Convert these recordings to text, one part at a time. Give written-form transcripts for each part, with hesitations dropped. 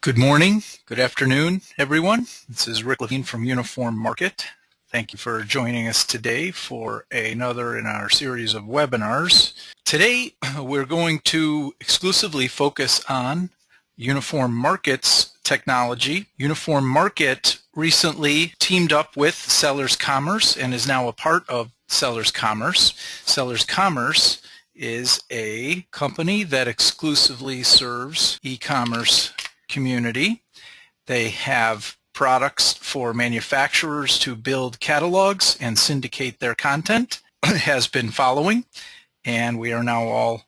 Good morning, good afternoon, everyone. This is Rick Levine from UniformMarket. Thank you for joining us today for another in our series of webinars. Today, we're going to exclusively focus on UniformMarket's technology. UniformMarket recently teamed up with Sellers Commerce and is now a part of Sellers Commerce. Sellers Commerce is a company that exclusively serves e-commerce community. They have products for manufacturers to build catalogs and syndicate their content. It has been following, and we are now all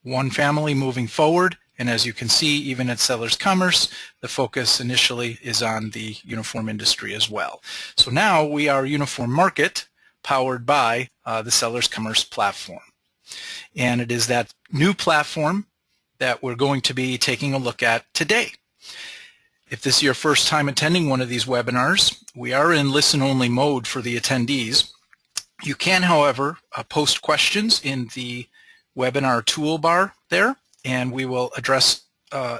one family moving forward. And as you can see, even at Sellers Commerce, the focus initially is on the uniform industry as well. So now we are UniformMarket, powered by the Sellers Commerce platform. And it is that new platform that we're going to be taking a look at today. If this is your first time attending one of these webinars, we are in listen-only mode for the attendees. You can, however, post questions in the webinar toolbar there, and we will address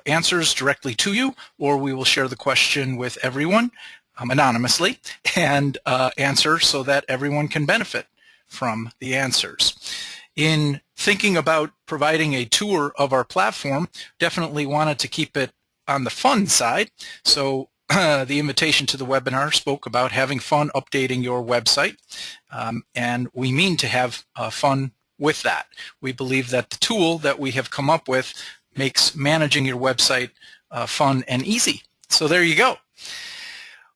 answers directly to you, or we will share the question with everyone anonymously and answer so that everyone can benefit from the answers. In thinking about providing a tour of our platform, definitely wanted to keep it on the fun side. So the invitation to the webinar spoke about having fun updating your website, and we mean to have fun with that. We believe that the tool that we have come up with makes managing your website fun and easy. So there you go.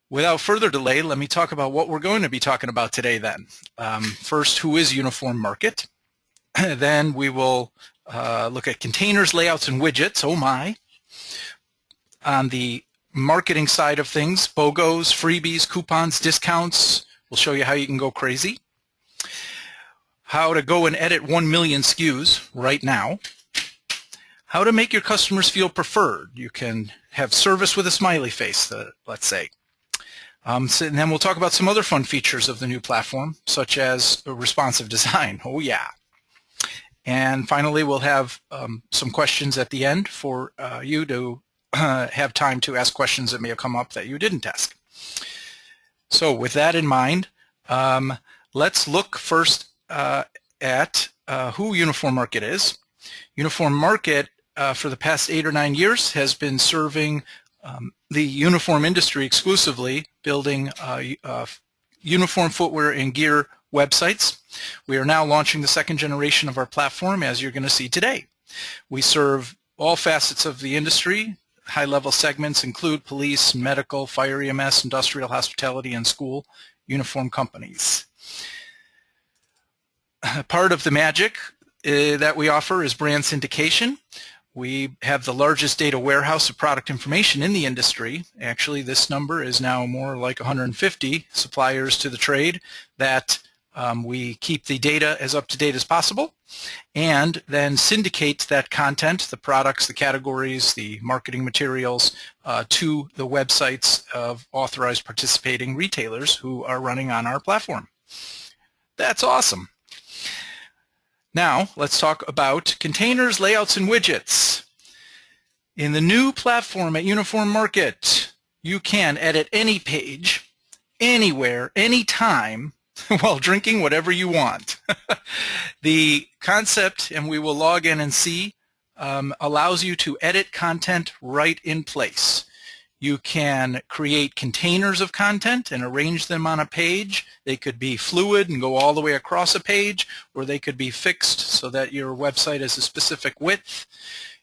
Without further delay, let me talk about what we're going to be talking about today then. First, who is UniformMarket? Then we will look at containers, layouts, and widgets. Oh my. On the marketing side of things, BOGOs, freebies, coupons, discounts. We'll show you how you can go crazy. How to go and edit 1 million SKUs right now. How to make your customers feel preferred. You can have service with a smiley face, let's say. And then we'll talk about some other fun features of the new platform, such as responsive design. Oh yeah. And finally, we'll have some questions at the end for you to have time to ask questions that may have come up that you didn't ask. So with that in mind, let's look first at who UniformMarket is. UniformMarket, for the past 8 or 9 years, has been serving the uniform industry exclusively, building uniform footwear and gear websites. We are now launching the second generation of our platform, as you're going to see today. We serve all facets of the industry. High-level segments include police, medical, fire EMS, industrial, hospitality, and school uniform companies. Part of the magic that we offer is brand syndication. We have the largest data warehouse of product information in the industry. Actually, this number is now more like 150 suppliers to the trade that we keep the data as up-to-date as possible and then syndicate that content, the products, the categories, the marketing materials to the websites of authorized participating retailers who are running on our platform. That's awesome. Now, let's talk about containers, layouts, and widgets. In the new platform at UniformMarket, you can edit any page, anywhere, anytime, while drinking whatever you want. The concept, and we will log in and see, allows you to edit content right in place. You can create containers of content and arrange them on a page. They could be fluid and go all the way across a page, or they could be fixed so that your website is a specific width.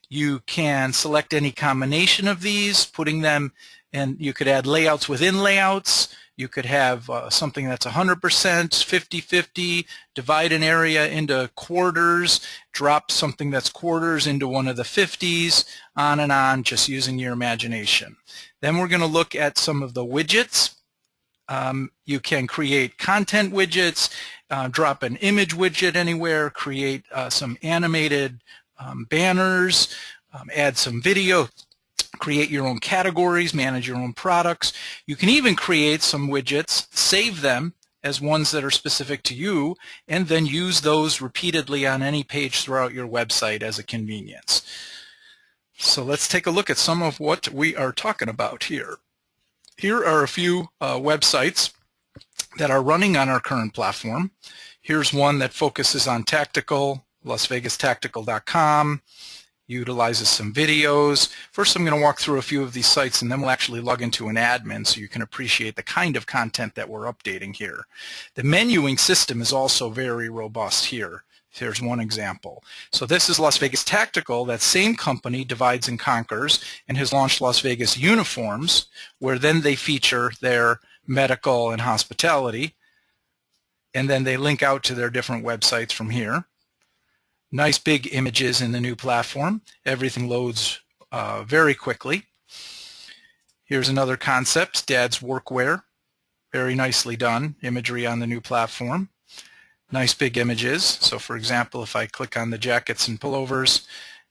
You can select any combination of these, putting them, and you could add layouts within layouts. You could have something that's 100%, 50-50, divide an area into quarters, drop something that's quarters into one of the 50s, on and on, just using your imagination. Then we're going to look at some of the widgets. You can create content widgets, drop an image widget anywhere, create some animated banners, add some video, create your own categories, manage your own products. You can even create some widgets, save them as ones that are specific to you, and then use those repeatedly on any page throughout your website as a convenience. So let's take a look at some of what we are talking about here. Here are a few websites that are running on our current platform. Here's one that focuses on tactical, LasVegasTactical.com, utilizes some videos. First, I'm going to walk through a few of these sites, and then we'll actually log into an admin so you can appreciate the kind of content that we're updating here. The menuing system is also very robust here. Here's one example. So this is Las Vegas Tactical. That same company divides and conquers and has launched Las Vegas Uniforms, where then they feature their medical and hospitality, and then they link out to their different websites from here. Nice big images in the new platform. Everything loads very quickly. Here's another concept, Dad's Workwear. Very nicely done, imagery on the new platform. Nice big images. So for example, if I click on the jackets and pullovers,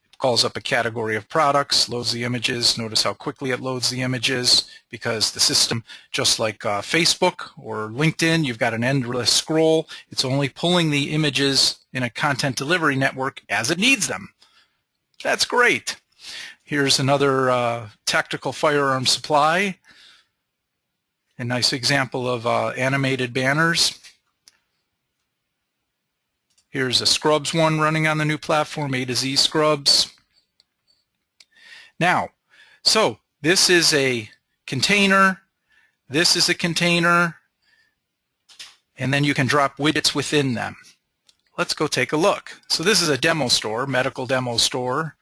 it calls up a category of products, loads the images. Notice how quickly it loads the images, because the system, just like Facebook or LinkedIn, you've got an endless scroll. It's only pulling the images in a content delivery network as it needs them. That's great. Here's another tactical firearm supply. A nice example of animated banners. Here's a scrubs one running on the new platform, A to Z scrubs. Now, so this is a container, this is a container, and then you can drop widgets within them. Let's go take a look. So this is a demo store, medical demo store,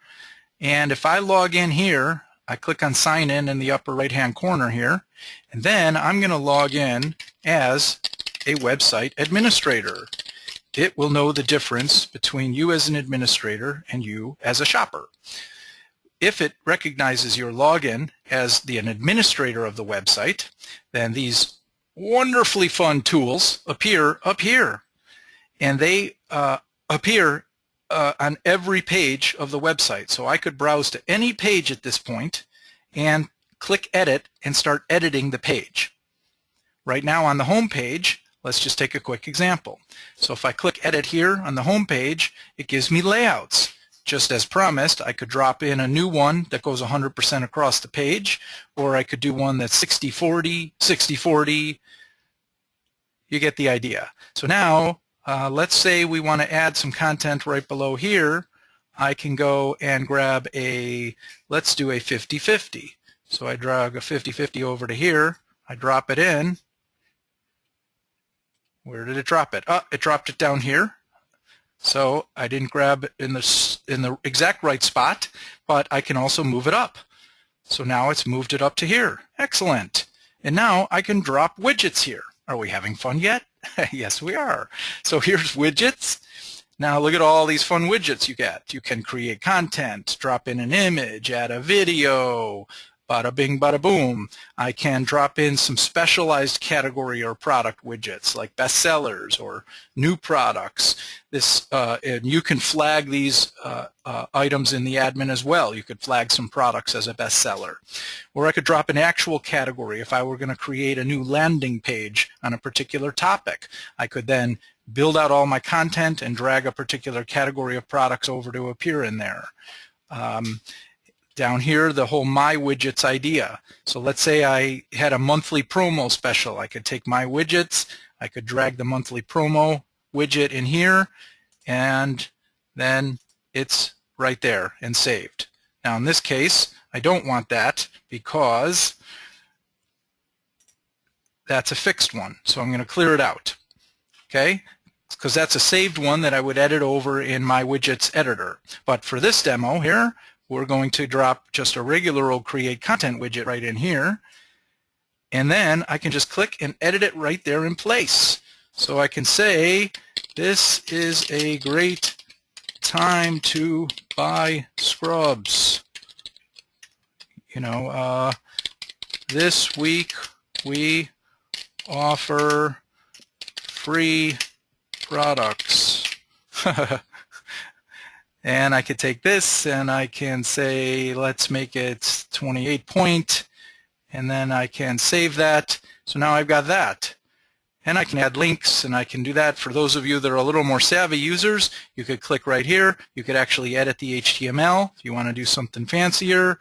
and if I log in here, I click on sign in the upper right hand corner here, and then I'm going to log in as a website administrator. It will know the difference between you as an administrator and you as a shopper. If it recognizes your login as an administrator of the website, then these wonderfully fun tools appear up here. And they appear on every page of the website. So I could browse to any page at this point and click edit and start editing the page. Right now on the home page, let's just take a quick example. So if I click edit here on the home page, it gives me layouts. Just as promised, I could drop in a new one that goes 100% across the page, or I could do one that's 60-40, 60-40. You get the idea. So now, let's say we want to add some content right below here. I can go and grab let's do a 50-50. So I drag a 50-50 over to here. I drop it in. Where did it drop it? It dropped it down here. So I didn't grab it in the exact right spot, but I can also move it up. So now it's moved it up to here. Excellent. And now I can drop widgets here. Are we having fun yet? Yes, we are. So here's widgets. Now look at all these fun widgets you get. You can create content, drop in an image, add a video, bada bing, bada boom. I can drop in some specialized category or product widgets like bestsellers or new products. And you can flag these items in the admin as well. You could flag some products as a bestseller. Or I could drop an actual category if I were going to create a new landing page on a particular topic. I could then build out all my content and drag a particular category of products over to appear in there. Down here, the whole My Widgets idea. So let's say I had a monthly promo special. I could take My Widgets, I could drag the monthly promo widget in here, and then it's right there and saved. Now in this case, I don't want that because that's a fixed one. So I'm going to clear it out. Okay? Because that's a saved one that I would edit over in My Widgets editor. But for this demo here, we're going to drop just a regular old create content widget right in here, and then I can just click and edit it right there in place. So I can say, this is a great time to buy scrubs. You know, this week we offer free products. And I could take this and I can say, let's make it 28 point, and then I can save that. So now I've got that. And I can add links, and I can do that. For those of you that are a little more savvy users, you could click right here. You could actually edit the HTML if you want to do something fancier.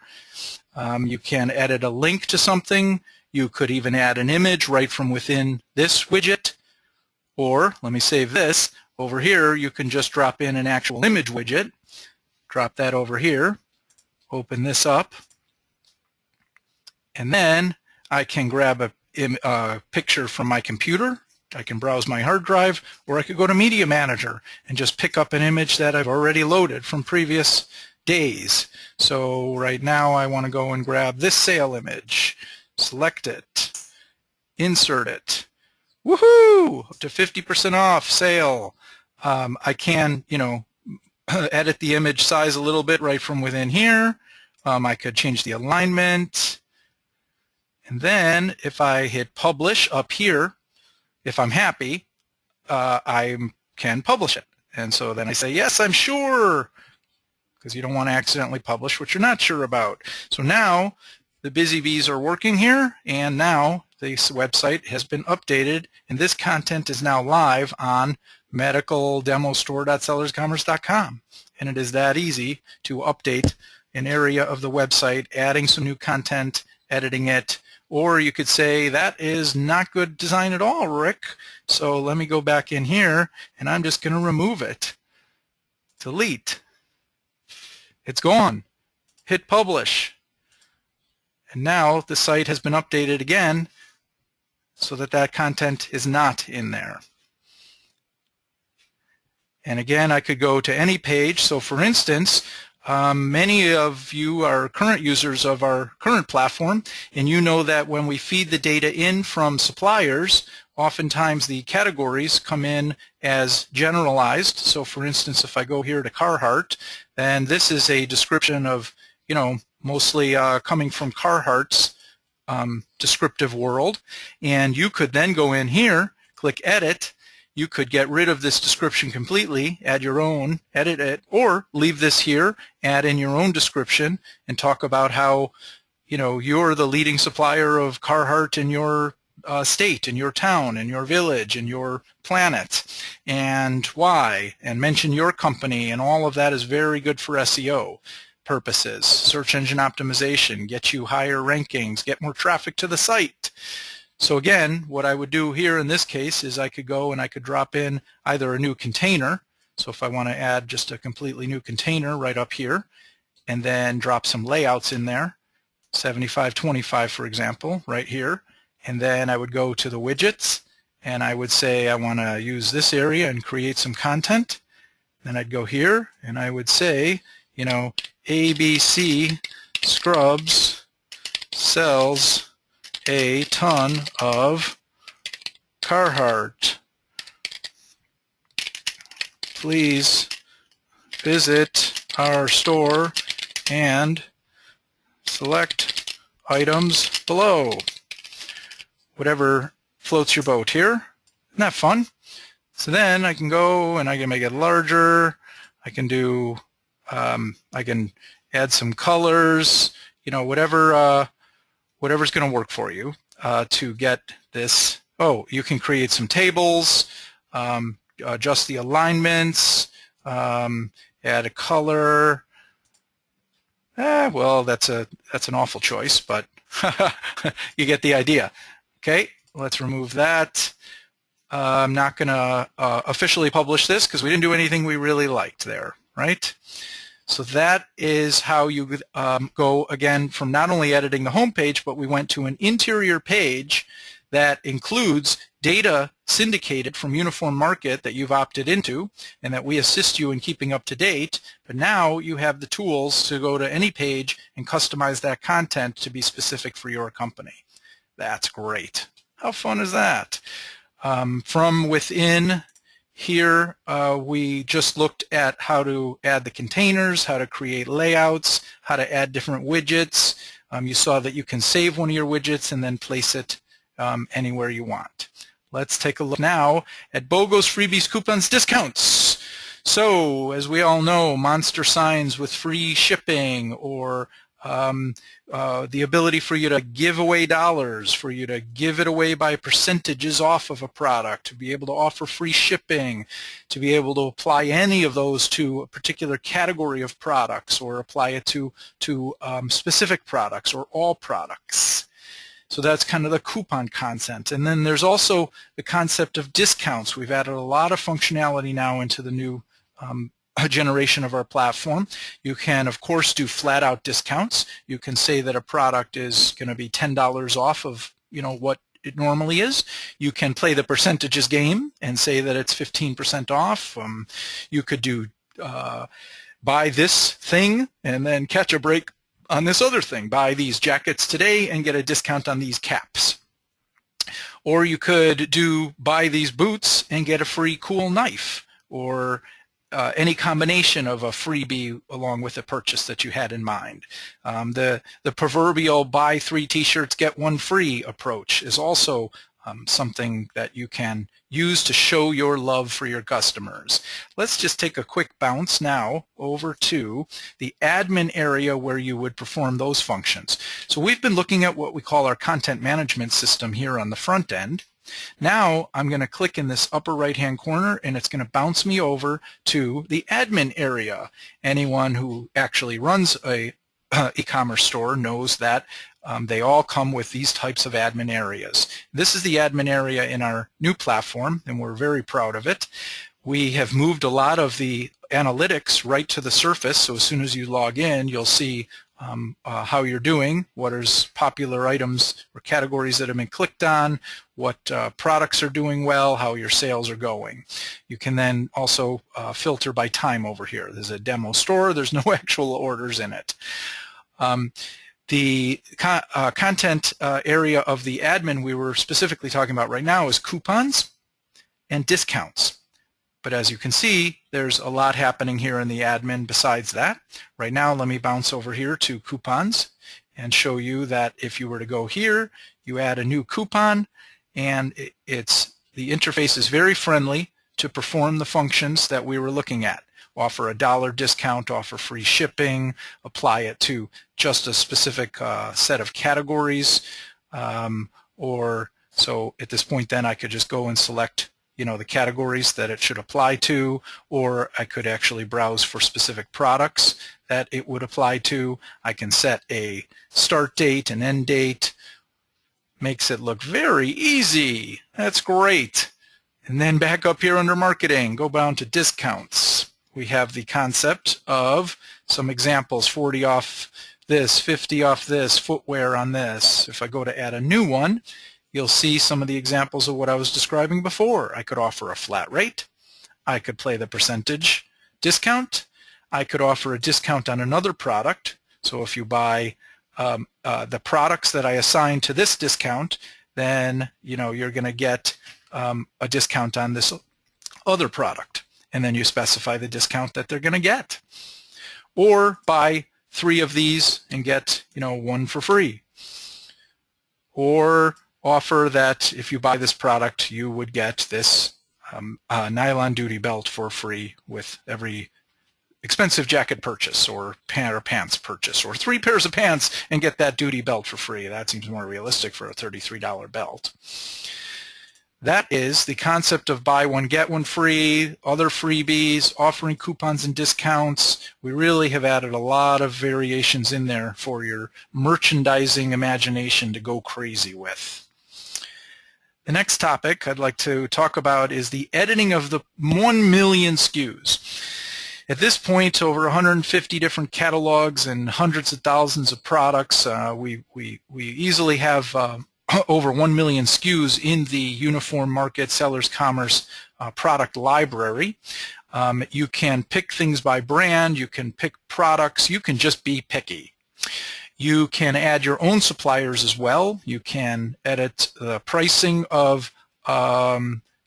You can edit a link to something. You could even add an image right from within this widget. Or, let me save this. Over here, you can just drop in an actual image widget. Drop that over here. Open this up. And then I can grab a picture from my computer. I can browse my hard drive, or I could go to Media Manager and just pick up an image that I've already loaded from previous days. So right now I want to go and grab this sale image, select it, insert it. Woohoo! Up to 50% off sale. I can, edit the image size a little bit right from within here. I could change the alignment. And then if I hit publish up here, if I'm happy, I can publish it. And so then I say, yes, I'm sure, because you don't want to accidentally publish what you're not sure about. So now the Busy Bees are working here, and now this website has been updated, and this content is now live on medicaldemostore.sellerscommerce.com. And it is that easy to update an area of the website, adding some new content, editing it, or you could say, that is not good design at all, Rick. So let me go back in here, and I'm just going to remove it. Delete. It's gone. Hit publish. And now the site has been updated again so that that content is not in there. And again, I could go to any page. So for instance, many of you are current users of our current platform, and you know that when we feed the data in from suppliers, oftentimes the categories come in as generalized. So for instance, if I go here to Carhartt, then this is a description of, mostly coming from Carhartt's descriptive world. And you could then go in here, click Edit. You could get rid of this description completely, add your own, edit it, or leave this here, add in your own description, and talk about how, you're the leading supplier of Carhartt in your state, in your town, in your village, in your planet, and why, and mention your company, and all of that is very good for SEO purposes. Search engine optimization, get you higher rankings, get more traffic to the site. So again, what I would do here in this case is I could go and I could drop in either a new container. So if I want to add just a completely new container right up here, and then drop some layouts in there, 7525 for example, right here. And then I would go to the widgets, and I would say I want to use this area and create some content. Then I'd go here, and I would say, ABC Scrubs sells a ton of Carhartt. Please visit our store and select items below. Whatever floats your boat here. Isn't that fun? So then I can go and I can make it larger. I can do, I can add some colors, whatever's going to work for you to get this. Oh, you can create some tables, adjust the alignments, add a color. Well, that's an awful choice, but you get the idea. Okay, let's remove that. I'm not going to officially publish this because we didn't do anything we really liked there, right? So that is how you go, again, from not only editing the home page, but we went to an interior page that includes data syndicated from UniformMarket that you've opted into and that we assist you in keeping up to date. But now you have the tools to go to any page and customize that content to be specific for your company. That's great. How fun is that? From within here, we just looked at how to add the containers, how to create layouts, how to add different widgets. You saw that you can save one of your widgets and then place it anywhere you want. Let's take a look now at BOGO's, freebies, coupons, discounts. So, as we all know, monster signs with free shipping or the ability for you to give away dollars, for you to give it away by percentages off of a product, to be able to offer free shipping, to be able to apply any of those to a particular category of products or apply it to specific products or all products. So that's kind of the coupon concept. And then there's also the concept of discounts. We've added a lot of functionality now into the new generation of our platform. You can, of course, do flat-out discounts. You can say that a product is going to be $10 off of, what it normally is. You can play the percentages game and say that it's 15% off. You could do buy this thing and then catch a break on this other thing. Buy these jackets today and get a discount on these caps. Or you could do buy these boots and get a free cool knife, or any combination of a freebie along with a purchase that you had in mind. The proverbial buy 3 t-shirts, get 1 free approach is also something that you can use to show your love for your customers. Let's just take a quick bounce now over to the admin area where you would perform those functions. So we've been looking at what we call our content management system here on the front end. Now I'm going to click in this upper right hand corner and it's going to bounce me over to the admin area. Anyone who actually runs a e-commerce store knows that they all come with these types of admin areas. This is the admin area in our new platform, and we're very proud of it. We have moved a lot of the analytics right to the surface, so as soon as you log in, you'll see how you're doing, what is popular items or categories that have been clicked on, what products are doing well, how your sales are going. You can then also filter by time over here. There's a demo store. There's no actual orders in it. The content area of the admin we were specifically talking about right now is coupons and discounts. But as you can see, there's a lot happening here in the admin besides that. Right now, let me bounce over here to coupons and show you that if you were to go here, you add a new coupon, and the interface is very friendly to perform the functions that we were looking at. Offer a $1 discount, offer free shipping, apply it to just a specific set of categories, or so at this point then I could just go and select the categories that it should apply to, or I could actually browse for specific products that it would apply to. I can set a start date, an end date. Makes it look very easy. That's great. And then back up here under marketing, go down to discounts. We have the concept of some examples, 40 off this, 50 off this, footwear on this. If I go to add a new one, you'll see some of the examples of what I was describing before. I could offer a flat rate. I could play the percentage discount. I could offer a discount on another product. So if you buy the products that I assign to this discount, then you're going to get a discount on this other product. And then you specify the discount that they're going to get. Or buy 3 of these and get 1 for free. Or offer that if you buy this product, you would get this nylon duty belt for free with every expensive jacket purchase, or pants purchase, or 3 pairs of pants and get that duty belt for free. That seems more realistic for a $33 belt. That is the concept of buy one, get one free, other freebies, offering coupons and discounts. We really have added a lot of variations in there for your merchandising imagination to go crazy with. The next topic I'd like to talk about is the editing of the 1 million SKUs. At this point, over 150 different catalogs and hundreds of thousands of products. We easily have over 1 million SKUs in the UniformMarket Sellers Commerce product library. You can pick things by brand, you can pick products, you can just be picky. You can add your own suppliers as well. You can edit the pricing of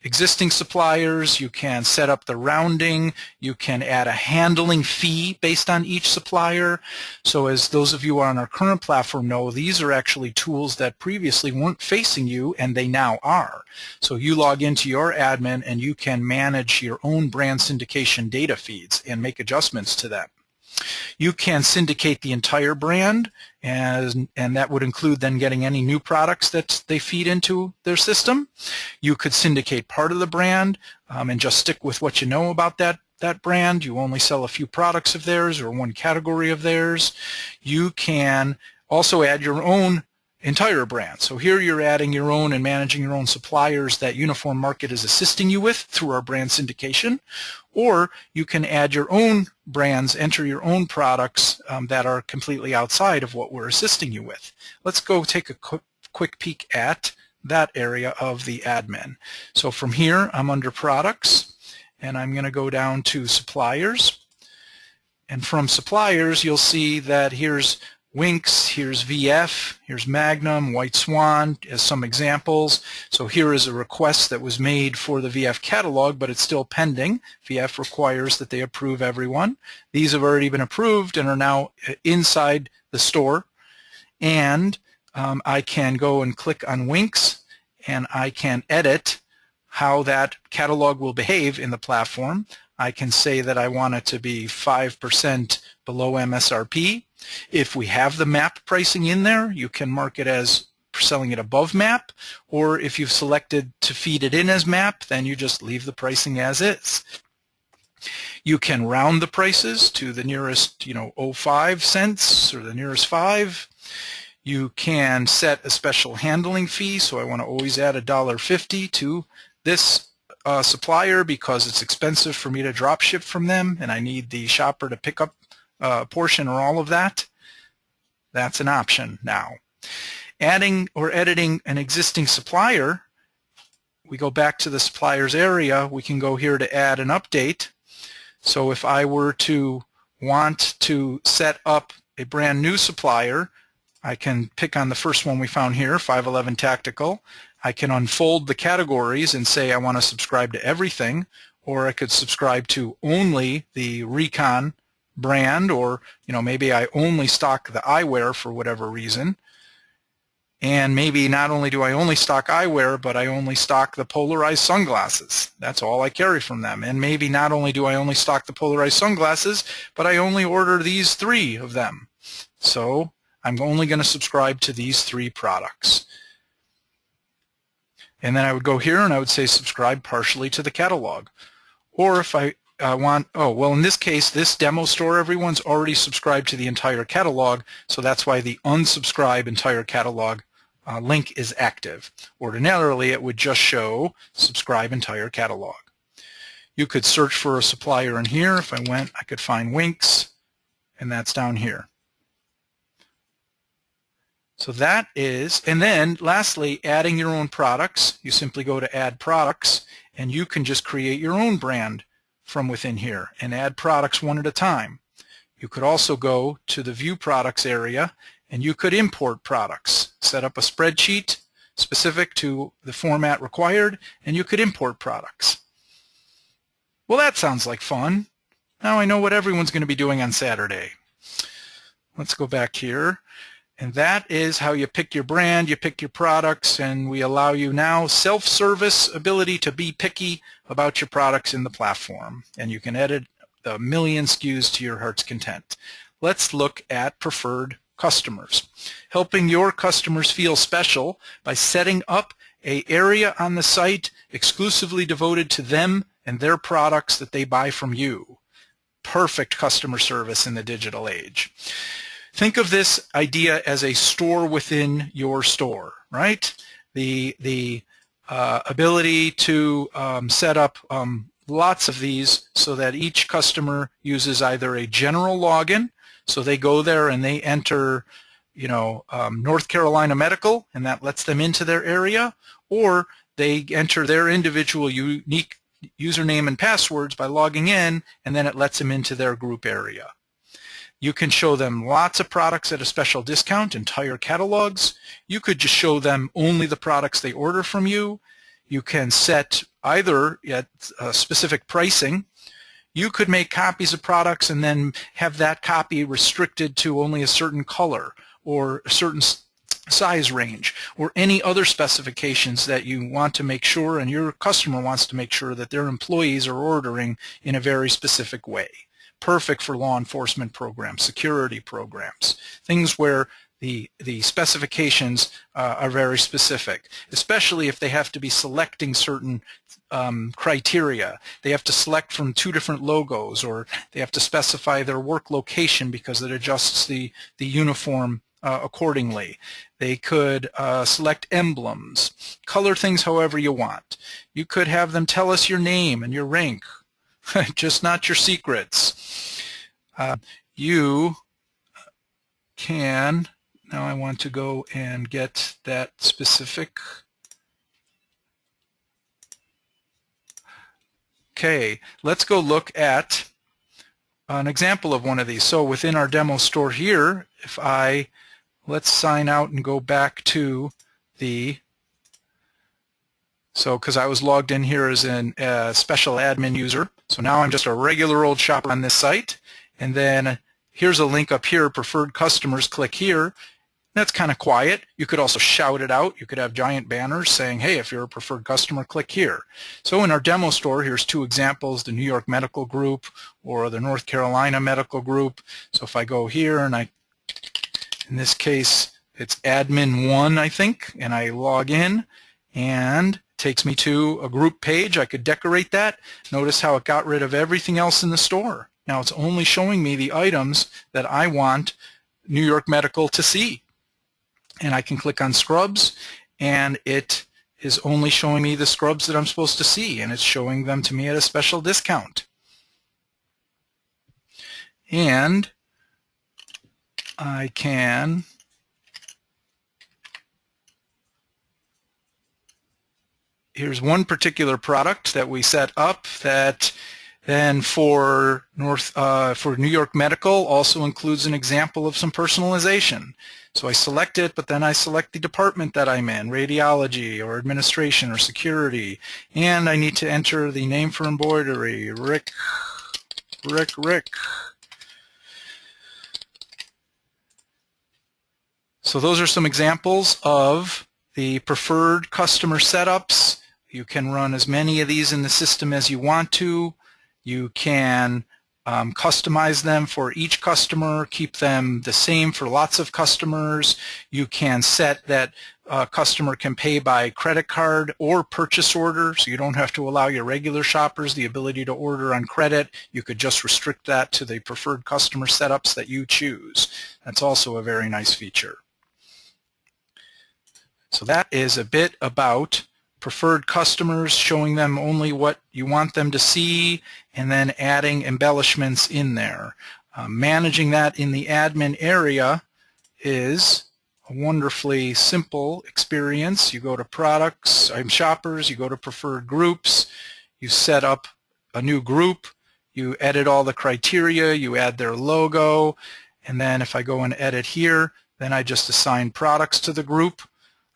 existing suppliers. You can set up the rounding. You can add a handling fee based on each supplier. So as those of you on our current platform know, these are actually tools that previously weren't facing you, and they now are. So you log into your admin and you can manage your own brand syndication data feeds and make adjustments to them. You can syndicate the entire brand, and that would include then getting any new products that they feed into their system. You could syndicate part of the brand and just stick with what you know about that brand. You only sell a few products of theirs or one category of theirs. You can also add your own entire brand. So here you're adding your own and managing your own suppliers that UniformMarket is assisting you with through our brand syndication, or you can add your own brands, enter your own products that are completely outside of what we're assisting you with. Let's go take a quick peek at that area of the admin. So from here, I'm under products, and I'm going to go down to suppliers. And from suppliers, you'll see that here's Winx, here's VF, here's Magnum, White Swan as some examples. So here is a request that was made for the VF catalog, but it's still pending. VF requires that they approve everyone. These have already been approved and are now inside the store. And I can go and click on Winx, and I can edit how that catalog will behave in the platform. I can say that I want it to be 5% below MSRP. If we have the MAP pricing in there, you can mark it as selling it above MAP, or if you've selected to feed it in as MAP, then you just leave the pricing as is. You can round the prices to the nearest, 0.05 cents or the nearest 5. You can set a special handling fee, so I want to always add $1.50 to this supplier because it's expensive for me to drop ship from them and I need the shopper to pick up a portion or all of that. That's an option now. Adding or editing an existing supplier, we go back to the suppliers area. We can go here to add an update. So if I were to want to set up a brand new supplier, I can pick on the first one we found here, 511 Tactical. I can unfold the categories and say I want to subscribe to everything, or I could subscribe to only the Recon brand, or maybe I only stock the eyewear for whatever reason. And maybe not only do I only stock eyewear, but I only stock the polarized sunglasses. That's all I carry from them. And maybe not only do I only stock the polarized sunglasses, but I only order these 3 of them. So I'm only going to subscribe to these 3 products. And then I would go here and I would say subscribe partially to the catalog. Or if I in this case, this demo store, everyone's already subscribed to the entire catalog, so that's why the unsubscribe entire catalog link is active. Ordinarily, it would just show subscribe entire catalog. You could search for a supplier in here. If I went, I could find Winx, and that's down here. So that is, and then lastly, adding your own products. You simply go to add products, and you can just create your own brand from within here and add products one at a time. You could also go to the view products area and you could import products, set up a spreadsheet specific to the format required, and you could import products. Well, that sounds like fun. Now I know what everyone's going to be doing on Saturday. Let's go back here. And that is how you pick your brand, you pick your products, and we allow you now self-service ability to be picky about your products in the platform. And you can edit a million SKUs to your heart's content. Let's look at preferred customers. Helping your customers feel special by setting up an area on the site exclusively devoted to them and their products that they buy from you. Perfect customer service in the digital age. Think of this idea as a store within your store, right? The ability to set up lots of these so that each customer uses either a general login, so they go there and they enter, North Carolina Medical, and that lets them into their area, or they enter their individual unique username and passwords by logging in, and then it lets them into their group area. You can show them lots of products at a special discount, entire catalogs. You could just show them only the products they order from you. You can set either at specific pricing. You could make copies of products and then have that copy restricted to only a certain color or a certain size range or any other specifications that you want to make sure and your customer wants to make sure that their employees are ordering in a very specific way. perfect for law enforcement programs, security programs, things where the specifications are very specific, especially if they have to be selecting certain criteria. They have to select from 2 different logos, or they have to specify their work location because it adjusts the uniform accordingly. They could select emblems, color things however you want. You could have them tell us your name and your rank, just not your secrets. You can, now I want to go and get that specific. Okay, let's go look at an example of one of these. So within our demo store here, if let's sign out and go back to because I was logged in here as a special admin user. So now I'm just a regular old shopper on this site. And then here's a link up here, preferred customers, click here. That's kind of quiet. You could also shout it out. You could have giant banners saying, hey, if you're a preferred customer, click here. So in our demo store, here's 2 examples, the New York Medical Group or the North Carolina Medical Group. So if I go here and in this case, it's admin 1, I think, and I log in, and it takes me to a group page. I could decorate that. Notice how it got rid of everything else in the store. Now it's only showing me the items that I want New York Medical to see. And I can click on scrubs, and it is only showing me the scrubs that I'm supposed to see, and it's showing them to me at a special discount. And I can here's one particular product that we set up that then for New York Medical also includes an example of some personalization. So I select it, but then I select the department that I'm in, radiology or administration or security, and I need to enter the name for embroidery, Rick. So those are some examples of the preferred customer setups. You can run as many of these in the system as you want to. You can customize them for each customer, keep them the same for lots of customers. You can set that a customer can pay by credit card or purchase order, so you don't have to allow your regular shoppers the ability to order on credit. You could just restrict that to the preferred customer setups that you choose. That's also a very nice feature. So that is a bit about preferred customers, showing them only what you want them to see, and then adding embellishments in there. Managing that in the admin area is a wonderfully simple experience. You go to products, shoppers, you go to preferred groups, you set up a new group, you edit all the criteria, you add their logo, and then if I go and edit here, then I just assign products to the group.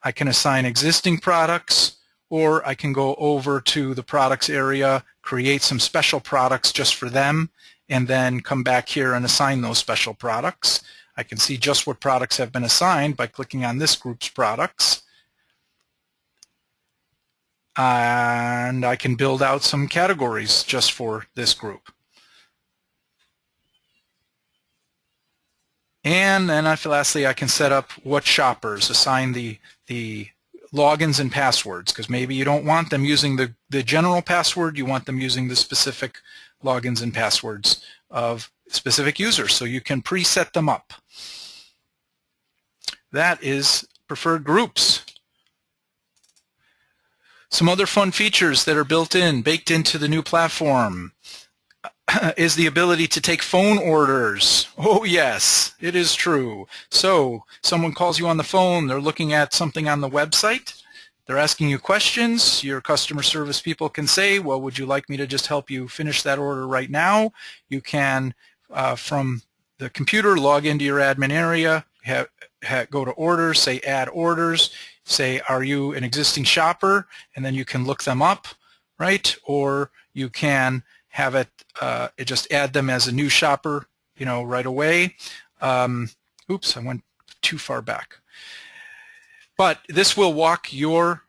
I can assign existing products, or I can go over to the products area, create some special products just for them, and then come back here and assign those special products. I can see just what products have been assigned by clicking on this group's products. And I can build out some categories just for this group. And then lastly, I can set up what shoppers, assign the logins and passwords, because maybe you don't want them using the general password, you want them using the specific logins and passwords of specific users, so you can preset them up. That is preferred groups. Some other fun features that are baked into the new platform is the ability to take phone orders. Oh yes, it is true. So someone calls you on the phone, they're looking at something on the website, they're asking you questions, your customer service people can say, well, would you like me to just help you finish that order right now? You can, from the computer, log into your admin area, go to orders, say add orders, say are you an existing shopper, and then you can look them up, right? Or you can have it just add them as a new shopper, right away. Oops, I went too far back. But this will walk your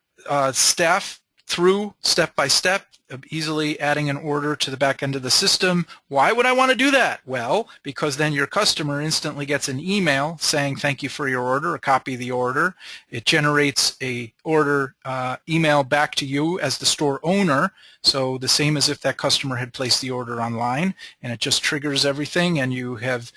staff through step by step easily adding an order to the back end of the system. Why would I want to do that? Well, because then your customer instantly gets an email saying thank you for your order, a copy of the order. It generates a order email back to you as the store owner, so the same as if that customer had placed the order online, and it just triggers everything, and you have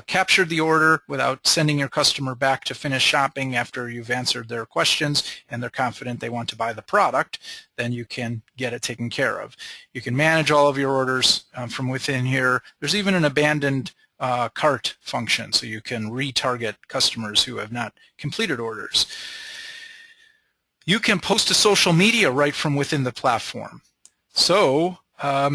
captured the order without sending your customer back to finish shopping after you've answered their questions and they're confident they want to buy the product. Then you can get it taken care of. You can manage all of your orders from within here. There's even an abandoned cart function, so you can retarget customers who have not completed orders. You can post to social media right from within the platform. So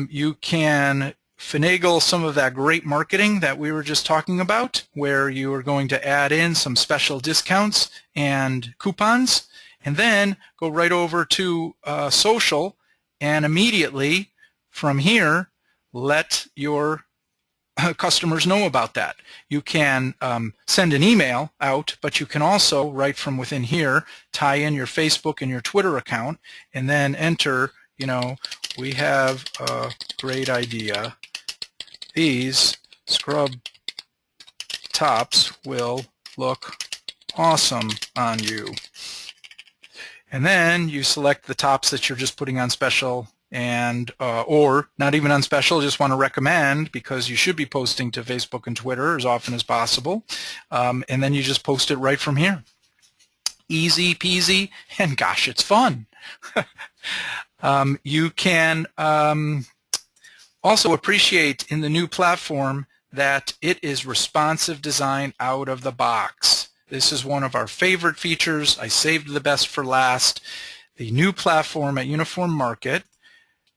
you can finagle some of that great marketing that we were just talking about, where you are going to add in some special discounts and coupons, and then go right over to social, and immediately from here let your customers know about that. You can send an email out, but you can also, right from within here, tie in your Facebook and your Twitter account, and then enter, you know, we have a great idea. These scrub tops will look awesome on you. And then you select the tops that you're just putting on special, and or not even on special, just want to recommend, because you should be posting to Facebook and Twitter as often as possible. And then you just post it right from here. Easy peasy, and gosh, it's fun. You can also appreciate in the new platform that it is responsive design out of the box. This is one of our favorite features. I saved the best for last. The new platform at UniformMarket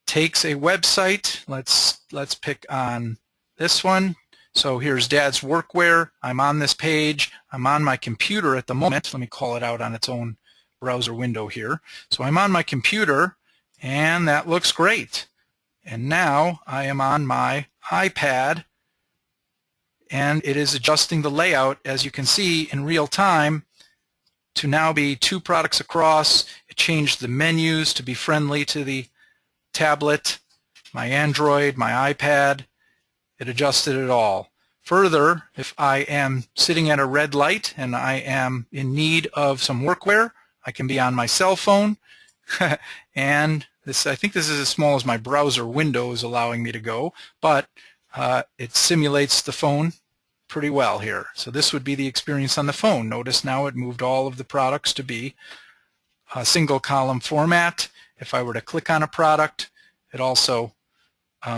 takes a website. Let's pick on this one. So here's Dad's Workwear. I'm on this page. I'm on my computer at the moment. Let me call it out on its own browser window here. So I'm on my computer, and that looks great. And now I am on my iPad, and it is adjusting the layout, as you can see, in real time to now be 2 products across. It changed the menus to be friendly to the tablet, my Android, my iPad. It adjusted it all. Further, if I am sitting at a red light and I am in need of some workwear, I can be on my cell phone and I think this is as small as my browser window is allowing me to go, but it simulates the phone pretty well here. So this would be the experience on the phone. Notice now it moved all of the products to be a single column format. If I were to click on a product, it also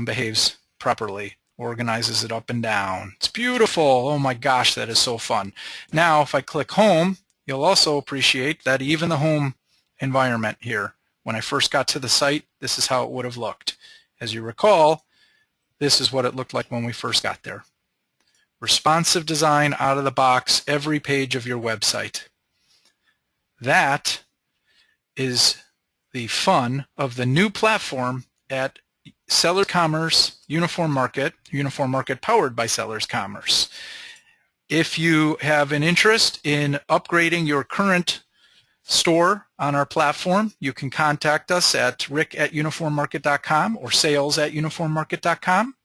behaves properly, organizes it up and down. It's beautiful. Oh my gosh, that is so fun. Now if I click home, you'll also appreciate that even the home environment here, when I first got to the site, this is how it would have looked. As you recall, this is what it looked like when we first got there. Responsive design out of the box, every page of your website. That is the fun of the new platform at Sellers Commerce, UniformMarket, UniformMarket powered by Sellers Commerce. If you have an interest in upgrading your current store on our platform, you can contact us at rick@uniformmarket.com or sales@uniformmarket.com.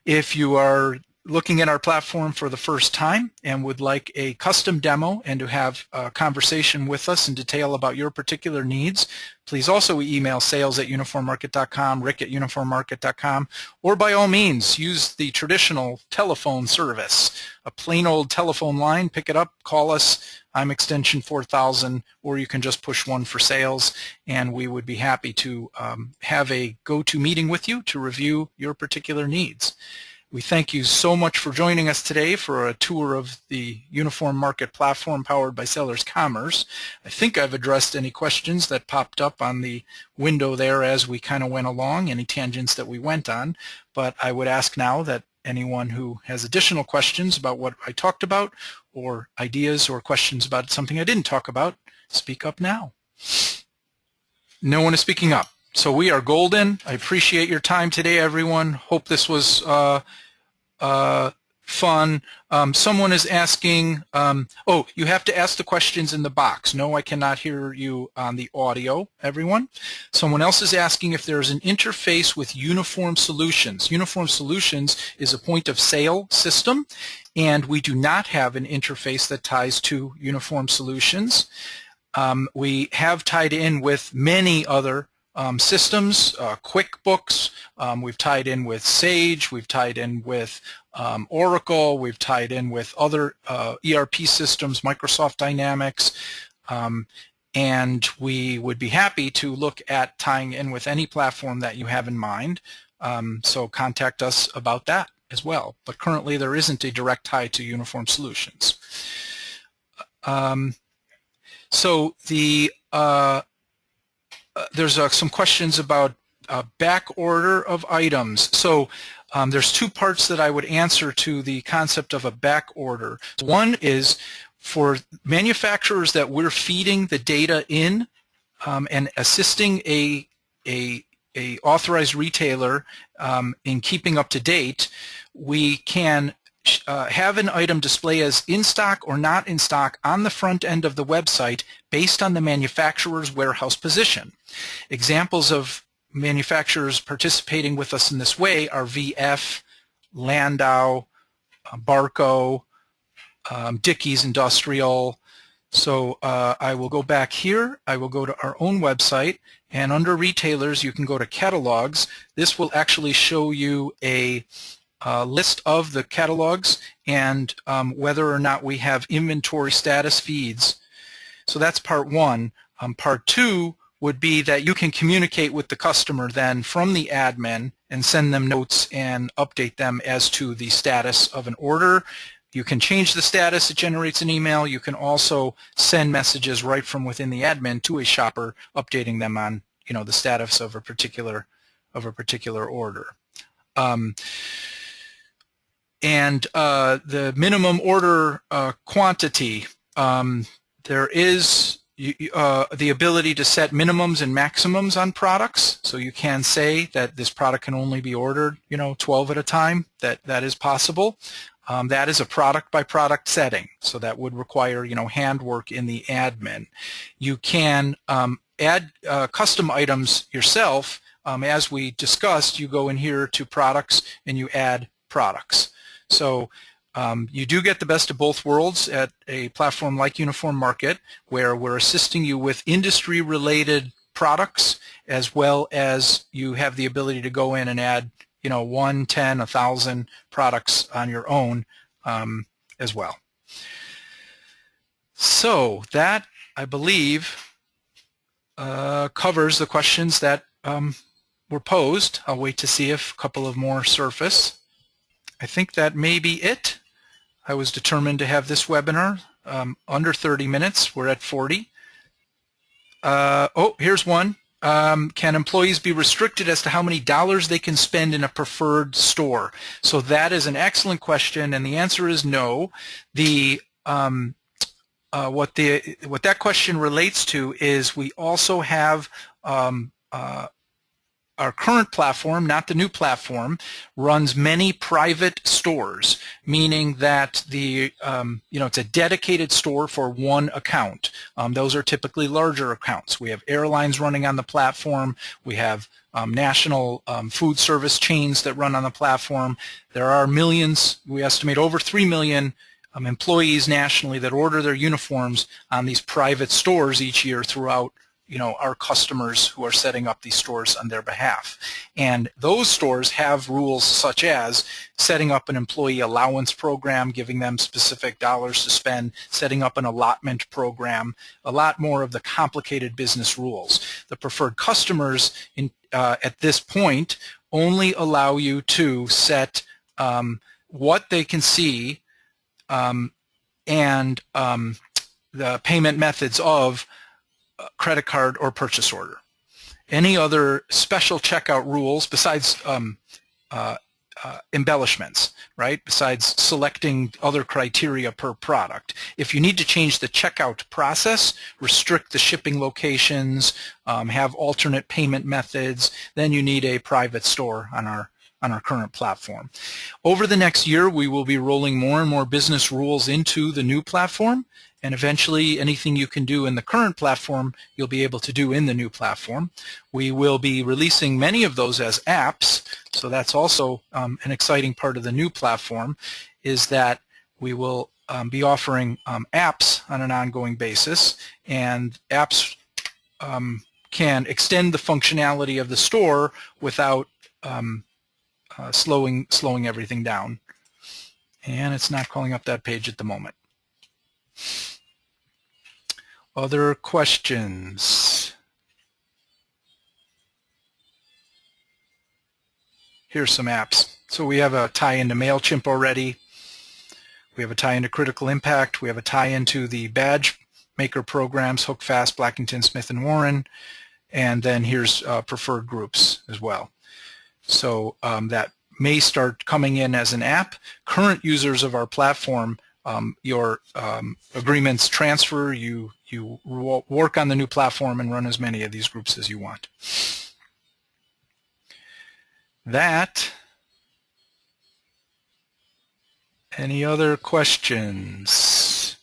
If you are looking at our platform for the first time and would like a custom demo and to have a conversation with us in detail about your particular needs, please also email sales@uniformmarket.com, rick@uniformmarket.com, or by all means use the traditional telephone service, a plain old telephone line. Pick it up, call us. I'm extension 4000, or you can just push 1 for sales, and we would be happy to have a go-to meeting with you to review your particular needs. We thank you so much for joining us today for a tour of the UniformMarket platform powered by Sellers Commerce. I think I've addressed any questions that popped up on the window there as we kind of went along, any tangents that we went on, but I would ask now that anyone who has additional questions about what I talked about, or ideas or questions about something I didn't talk about, speak up now. No one is speaking up. So we are golden. I appreciate your time today, everyone. Hope this was fun. Someone is asking, oh, you have to ask the questions in the box. No, I cannot hear you on the audio, everyone. Someone else is asking if there's an interface with Uniform Solutions. Uniform Solutions is a point of sale system, and we do not have an interface that ties to Uniform Solutions. We have tied in with many other systems, QuickBooks, we've tied in with Sage, we've tied in with Oracle, we've tied in with other ERP systems, Microsoft Dynamics, and we would be happy to look at tying in with any platform that you have in mind, so contact us about that as well. But currently there isn't a direct tie to Uniform Solutions. So the there's some questions about back order of items. So there's two parts that I would answer to the concept of a back order. One is for manufacturers that we're feeding the data in and assisting a authorized retailer in keeping up to date, we can have an item display as in stock or not in stock on the front end of the website based on the manufacturer's warehouse position. Examples of manufacturers participating with us in this way are VF, Landau, Barco, Dickies Industrial. So I will go back here. I will go to our own website, and under retailers you can go to catalogs. This will actually show you a list of the catalogs and whether or not we have inventory status feeds. So that's part one. Part two would be that you can communicate with the customer then from the admin and send them notes and update them as to the status of an order. You can change the status, it generates an email. You can also send messages right from within the admin to a shopper, updating them on, you know, the status of a particular order. And the minimum order quantity, there is the ability to set minimums and maximums on products. So you can say that this product can only be ordered, you know, 12 at a time. That is possible. That is a product by product setting. So that would require, you know, handwork in the admin. You can add custom items yourself. As we discussed, you go in here to products and you add products. So you do get the best of both worlds at a platform like UniformMarket, where we're assisting you with industry-related products, as well as you have the ability to go in and add, you know, 1, 10, 1,000 products on your own as well. So that, I believe, covers the questions that were posed. I'll wait to see if a couple of more surface. I think that may be it. I was determined to have this webinar under 30 minutes. We're at 40. Oh, here's one. Can employees be restricted as to how many dollars they can spend in a preferred store? So that is an excellent question, and the answer is no. The what that question relates to is we also have our current platform, not the new platform, runs many private stores, meaning that the you know, it's a dedicated store for one account. Those are typically larger accounts. We have airlines running on the platform. We have national food service chains that run on the platform. There are millions, we estimate over 3 million employees nationally that order their uniforms on these private stores each year throughout, you know, our customers who are setting up these stores on their behalf. And those stores have rules such as setting up an employee allowance program, giving them specific dollars to spend, setting up an allotment program, a lot more of the complicated business rules. The preferred customers at this point only allow you to set what they can see and the payment methods of credit card or purchase order. Any other special checkout rules besides embellishments, right? Besides selecting other criteria per product. If you need to change the checkout process, restrict the shipping locations, have alternate payment methods, then you need a private store on our on our current platform. Over the next year, we will be rolling more and more business rules into the new platform, and eventually anything you can do in the current platform, you'll be able to do in the new platform. We will be releasing many of those as apps, so that's also an exciting part of the new platform, is that we will be offering apps on an ongoing basis, and apps can extend the functionality of the store without slowing everything down. And it's not calling up that page at the moment. Other questions? Here's some apps. So we have a tie-in to MailChimp already. We have a tie-in to Critical Impact. We have a tie-in to the badge maker programs, HookFast, Blackington, Smith & Warren. And then here's preferred groups as well. So that may start coming in as an app. Current users of our platform, your agreements transfer, you work on the new platform and run as many of these groups as you want. Any other questions?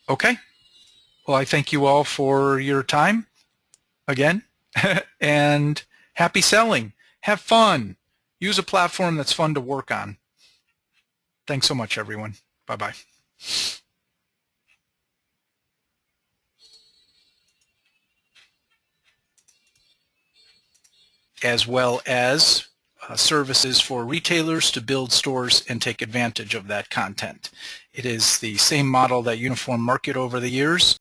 Okay. Well, I thank you all for your time again, and happy selling. Have fun. Use a platform that's fun to work on. Thanks so much, everyone. Bye-bye. As well as services for retailers to build stores and take advantage of that content. It is the same model that UniformMarket over the years